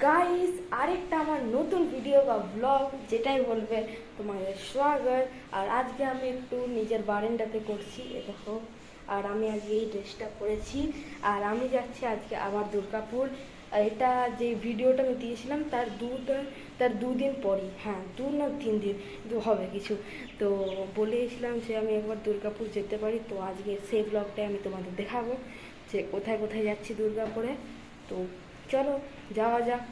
Guys, আরেকটা আমার নতুন ভিডিও বা ব্লগ যেটাই বলবে তোমাদের স্বাগত। আর আজকে আমি একটু নিজের বারান্দাতে করছি, এ দেখো। আর আমি আজকে এই ড্রেসটা পরেছি, আর আমি যাচ্ছি আজকে আবার দুর্গাপুর। এটা যে ভিডিওটা আমি দিয়েছিলাম তার দুদিন পরই, হ্যাঁ 2 না 3 দিন হবে কিছু। তো বলেছিলাম যে আমি একবার দুর্গাপুর যেতে পারি, তো আজকে সেই ব্লগটাই আমি তোমাদের দেখাবো যে কোথায় কোথায় যাচ্ছি দুর্গাপুরে। তো চলো যাওয়া যাক।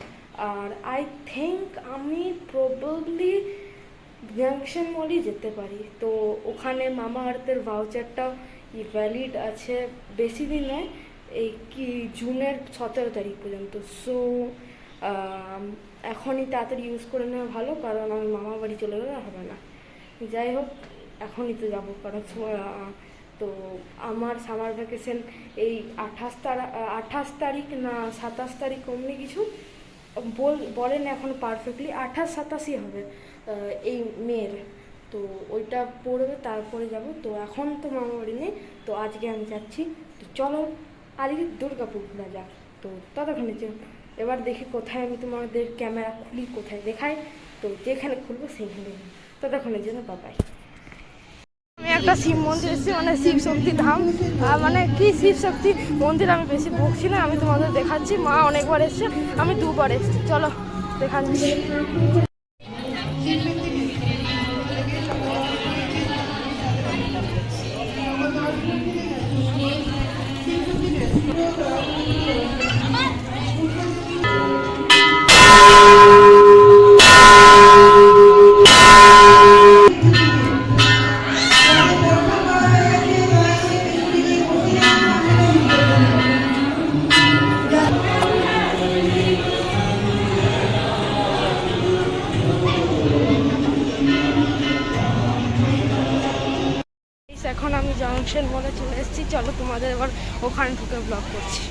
আর আই থিঙ্ক আমি প্রবাবলি জাংশন মলই যেতে পারি। তো ওখানে মামা আর্থের ভাউচারটা ভ্যালিড আছে, বেশি দিন নয়, এই কি জুনের 17 তারিখ পর্যন্ত। সো এখনই তাড়াতাড়ি ইউজ করে নেওয়া ভালো, কারণ আমি মামা বাড়ি চলে গেলে হবে না। যাই হোক, এখনই তো যাবো, কারণ তো আমার সামার ভ্যাকেশন এই 28 তারিখ না 27 তারিখ অমনি কিছু বলেন এখন পারফেক্টলি, 28-27ই হবে এই মেয়ের। তো ওইটা পড়বে, তারপরে যাব। তো এখন তো মামা বাড়ি নেই, তো আজকে আমি যাচ্ছি। তো চলো আজকে দুর্গাপুর ঘোরা যাক। তো ততক্ষণে এবার দেখি কোথায় আমি তোমাদের ক্যামেরা খুলি, কোথায় দেখাই। তো যেখানে খুলবো সেইখানে, ততক্ষণের জন্য বাবাই। আমি একটা শিব মন্দির এসেছি, মানে শিব শক্তি ধাম। মানে কি শিব শক্তি মন্দির আমি বেশি বকছি না, আমি তোমাদের দেখাচ্ছি। মা অনেকবার এসছে, আমি 2বার এসেছি। চলো দেখাচ্ছি। এখন আমি জংশন মলে চলে এসেছি, চলো তোমাদের এবার ওখানে ঢুকে ব্লগ করছি।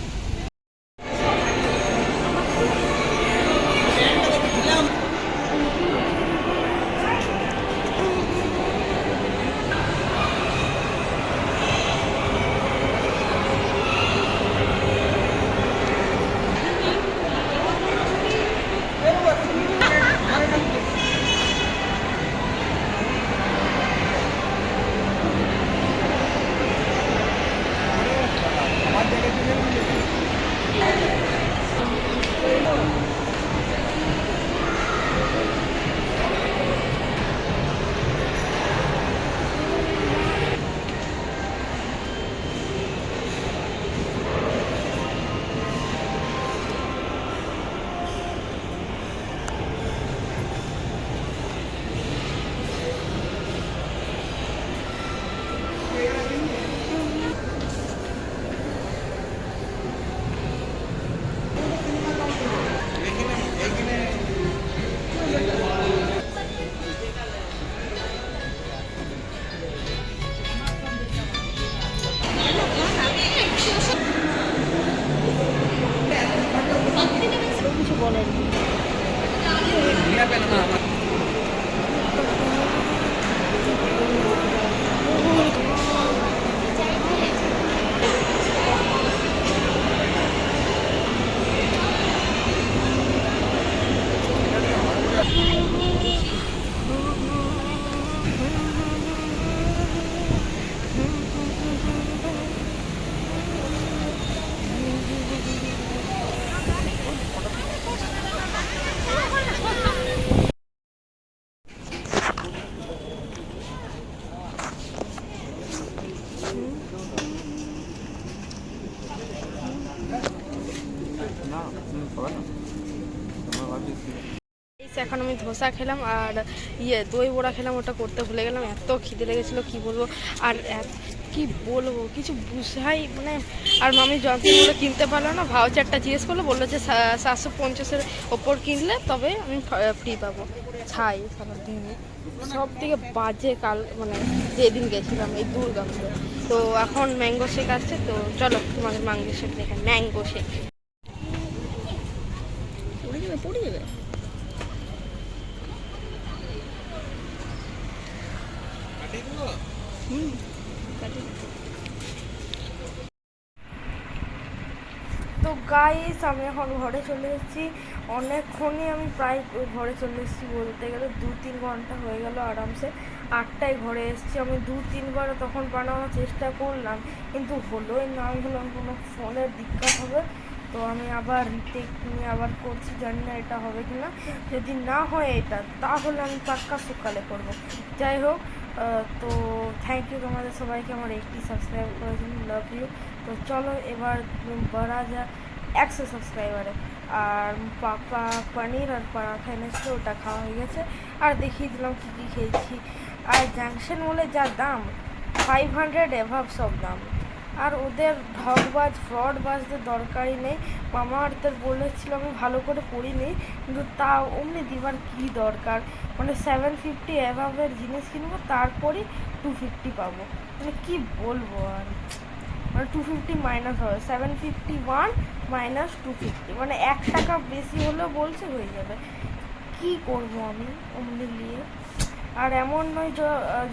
কিছু বলেন এখন আমি ধোসা খেলাম আর দই বড়া খেলাম, ওটা করতে ভুলে গেলাম, এত খিদে লেগেছিলো কি বলবো। আর কি বলবো কিছু বুঝাই মানে। আর মামি জনসনগুলো কিনতে পারলো না, ভাউচারটা জিজ্ঞেস করলো, বললো যে 750-এর ওপর কিনলে তবে আমি ফ্রি পাবো। ছাই সারাদিনে সব থেকে বাজে মানে যেদিন গেছিলাম এই দুর্গাপুরে। তো এখন ম্যাঙ্গো শেক আসছে, তো চলো তোমাদের ম্যাঙ্গো শেক দেখে। ম্যাঙ্গো শেক পড়ে যাবে। তো গাইস আমি এখন ঘরে চলে এসেছি। অনেকক্ষণই আমি প্রায় ঘরে চলে এসেছি, বলতে গেলে 2-3 ঘন্টা হয়ে গেল আরামসে। 8টায় ঘরে এসেছি। আমি 2-3বার তখন বানানোর চেষ্টা করলাম, কিন্তু হলোই না। আমি হলাম কোনো ফোনের দিক্কত হবে, তো আমি আবার রিটেক নিয়ে আবার করছি। জানি না এটা হবে কি না। যদি না হয় এটা, তাহলে আমি পাক্কা সকালে করবো। যাই হোক, তো থ্যাংক ইউ তোমাদের সবাইকে আমার 80 সাবস্ক্রাইব করার জন্য, লাভ ইউ। তো চলো এবার বাড়া যা 100 সাবস্ক্রাইবারে। আর পাপা পনির আর পরাঠা এনেছিল, ওটা খাওয়া হয়ে গেছে। আর দেখিয়ে দিলাম কী কী খেয়েছি। আর জাংশন মলে যা দাম, 500 এভাব সব দাম। আর ওদের ঠকবাজ ফ্রডবাজদের দরকারই নেই। মামা আর্থের বলেছিল, আমি ভালো করে পড়িনি, কিন্তু তাও অমনি দিবার কী দরকার। মানে 750 এভাবের জিনিস কিনবো, তারপরই 250 পাবো। মানে কী বলবো আর, মানে 250 মাইনাস হবে, 751 মাইনাস 250, মানে 1 টাকা বেশি হলেও বলছে হয়ে যাবে। কি করব আমি অমনি নিয়ে। আর এমন নয়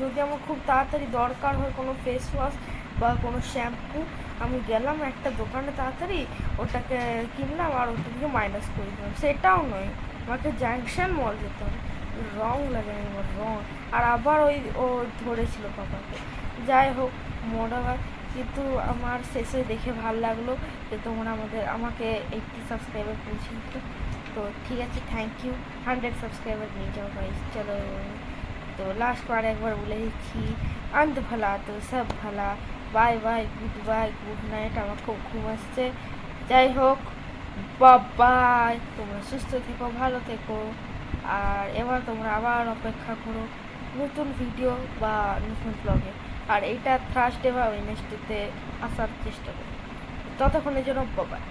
যদি আমার খুব তাড়াতাড়ি দরকার হয় কোনো ফেস ওয়াশ বা কোনো শ্যাম্পু, আমি গেলাম একটা দোকানে তাড়াতাড়ি, ওটাকে কিনলাম আর ওটা থেকে মাইনাস করে দিলাম, সেটাও নয়। আমাকে জাংশন মল যেতে হবে। রং লাগে আমার, রং। আর আবার ও ধরেছিল পাপাকে। যাই হোক, মোটাবার, কিন্তু আমার শেষে দেখে ভালো লাগলো যে তোমরা আমাকে 80 সাবস্ক্রাইবার পৌঁছে দিতে। তো ঠিক আছে, থ্যাংক ইউ। 100 সাবস্ক্রাইবার নিয়ে যাও গাইস, চলো। তো লাস্ট বার একবার বলে দিচ্ছি, আন্ত ভালা তো সব ভালা, বাই বাই, গুড নাইট। আমার খুব ঘুম আসছে। যাই হোক, বাই। তোমরা সুস্থ থেকো, ভালো থেকো। আর এবার তোমরা আবার অপেক্ষা করো নতুন ভিডিও বা নতুন ব্লগে। আর এইটা থার্সডে বা ওয়েডনেসডেতে আসার চেষ্টা করো। ততক্ষণের জন্য বাই।